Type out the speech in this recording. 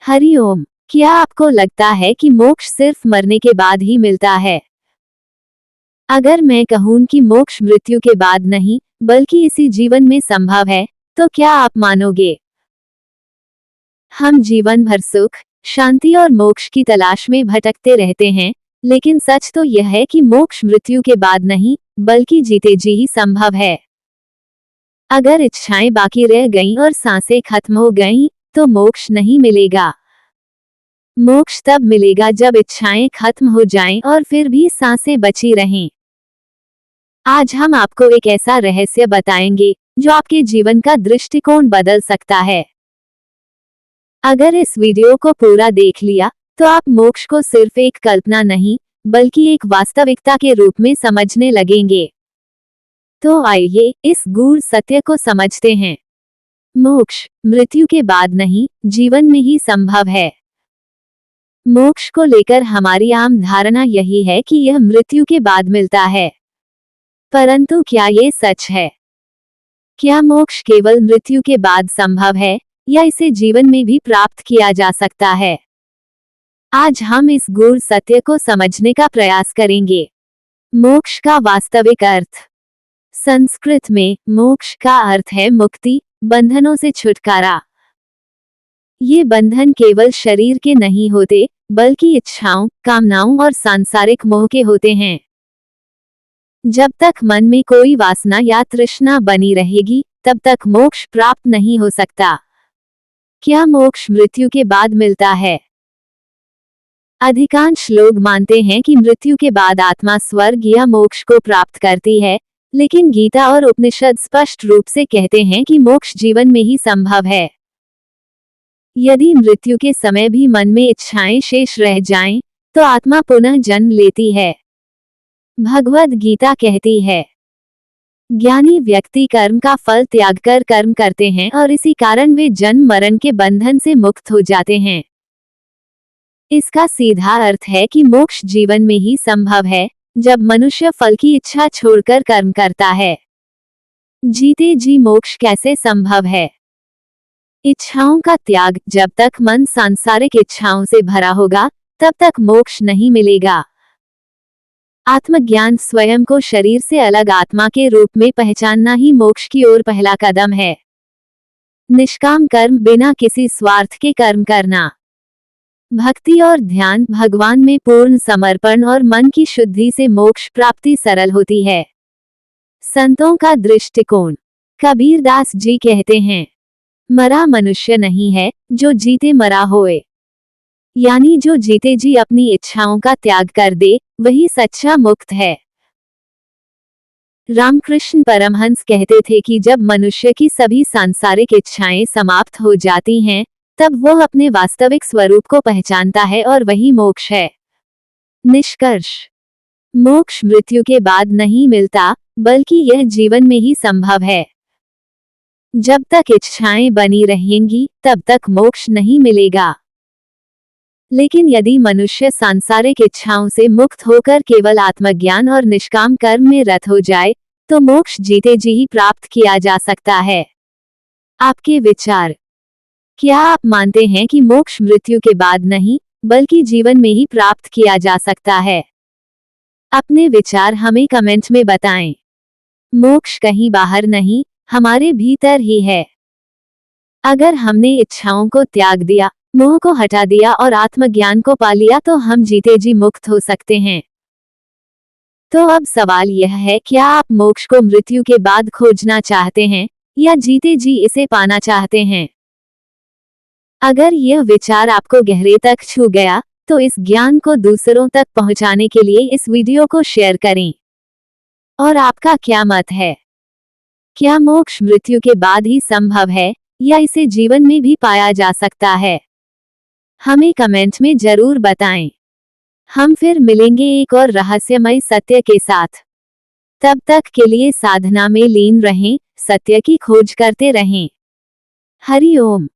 हरिओम। क्या आपको लगता है कि मोक्ष सिर्फ मरने के बाद ही मिलता है? अगर मैं कहूं कि मोक्ष मृत्यु के बाद नहीं, बल्कि इसी जीवन में संभव है, तो क्या आप मानोगे? हम जीवन भर सुख, शांति और मोक्ष की तलाश में भटकते रहते हैं, लेकिन सच तो यह है कि मोक्ष मृत्यु के बाद नहीं, बल्कि जीते जी ही संभव है। अगर इच्छाएं बाकी रह गईं और सांसें खत्म हो गईं, तो मोक्ष नहीं मिलेगा। मोक्ष तब मिलेगा जब इच्छाएं खत्म हो जाएं और फिर भी सांसें बची रहें। आज हम आपको एक ऐसा रहस्य बताएंगे जो आपके जीवन का दृष्टिकोण बदल सकता है। अगर इस वीडियो को पूरा देख लिया, तो आप मोक्ष को सिर्फ एक कल्पना नहीं, बल्कि एक वास्तविकता के रूप में समझने लगेंगे। तो आइए इस गूढ़ सत्य को समझते हैं। मोक्ष मृत्यु के बाद नहीं, जीवन में ही संभव है। मोक्ष को लेकर हमारी आम धारणा यही है कि यह मृत्यु के बाद मिलता है। परंतु क्या ये सच है? क्या मोक्ष केवल मृत्यु के बाद संभव है, या इसे जीवन में भी प्राप्त किया जा सकता है? आज हम इस गूढ़ सत्य को समझने का प्रयास करेंगे। मोक्ष का वास्तविक अर्थ। संस्कृत में मोक्ष का अर्थ है मुक्ति, बंधनों से छुटकारा। ये बंधन केवल शरीर के नहीं होते, बल्कि इच्छाओं, कामनाओं और सांसारिक मोह के होते हैं। जब तक मन में कोई वासना या तृष्णा बनी रहेगी, तब तक मोक्ष प्राप्त नहीं हो सकता। क्या मोक्ष मृत्यु के बाद मिलता है? अधिकांश लोग मानते हैं कि मृत्यु के बाद आत्मा स्वर्ग या मोक्ष को प्राप्त करती है, लेकिन गीता और उपनिषद स्पष्ट रूप से कहते हैं कि मोक्ष जीवन में ही संभव है। यदि मृत्यु के समय भी मन में इच्छाएं शेष रह जाएं, तो आत्मा पुनः जन्म लेती है। भगवद गीता कहती है, ज्ञानी व्यक्ति कर्म का फल त्याग कर कर्म करते हैं और इसी कारण वे जन्म मरण के बंधन से मुक्त हो जाते हैं। इसका सीधा अर्थ है कि मोक्ष जीवन में ही संभव है, जब मनुष्य फल की इच्छा छोड़कर कर्म करता है। जीते जी मोक्ष कैसे संभव है? इच्छाओं का त्याग। जब तक मन सांसारिक इच्छाओं से भरा होगा, तब तक मोक्ष नहीं मिलेगा। आत्मज्ञान, स्वयं को शरीर से अलग आत्मा के रूप में पहचानना ही मोक्ष की ओर पहला कदम है। निष्काम कर्म, बिना किसी स्वार्थ के कर्म करना। भक्ति और ध्यान, भगवान में पूर्ण समर्पण और मन की शुद्धि से मोक्ष प्राप्ति सरल होती है। संतों का दृष्टिकोण। कबीरदास जी कहते हैं, मरा मनुष्य नहीं है, जो जीते मरा होए। यानी जो जीते जी अपनी इच्छाओं का त्याग कर दे, वही सच्चा मुक्त है। रामकृष्ण परमहंस कहते थे कि जब मनुष्य की सभी सांसारिक इच्छाएं समाप्त हो जाती हैं, तब वह अपने वास्तविक स्वरूप को पहचानता है और वही मोक्ष है। निष्कर्ष। मोक्ष मृत्यु के बाद नहीं मिलता, बल्कि यह जीवन में ही संभव है। जब तक इच्छाएं बनी रहेंगी, तब तक मोक्ष नहीं मिलेगा। लेकिन यदि मनुष्य सांसारिक इच्छाओं से मुक्त होकर केवल आत्मज्ञान और निष्काम कर्म में रत हो जाए, तो मोक्ष जीते जी ही प्राप्त किया जा सकता है। आपके विचार। क्या आप मानते हैं कि मोक्ष मृत्यु के बाद नहीं, बल्कि जीवन में ही प्राप्त किया जा सकता है? अपने विचार हमें कमेंट में बताएं। मोक्ष कहीं बाहर नहीं, हमारे भीतर ही है। अगर हमने इच्छाओं को त्याग दिया, मोह को हटा दिया और आत्मज्ञान को पा लिया, तो हम जीते जी मुक्त हो सकते हैं। तो अब सवाल यह है, क्या आप मोक्ष को मृत्यु के बाद खोजना चाहते हैं, या जीते जी इसे पाना चाहते हैं? अगर यह विचार आपको गहरे तक छू गया, तो इस ज्ञान को दूसरों तक पहुंचाने के लिए इस वीडियो को शेयर करें। और आपका क्या मत है? क्या मोक्ष मृत्यु के बाद ही संभव है, या इसे जीवन में भी पाया जा सकता है? हमें कमेंट में जरूर बताएं। हम फिर मिलेंगे एक और रहस्यमय सत्य के साथ। तब तक के लिए साधना में लीन रहें, सत्य की खोज करते रहें। हरि ओम।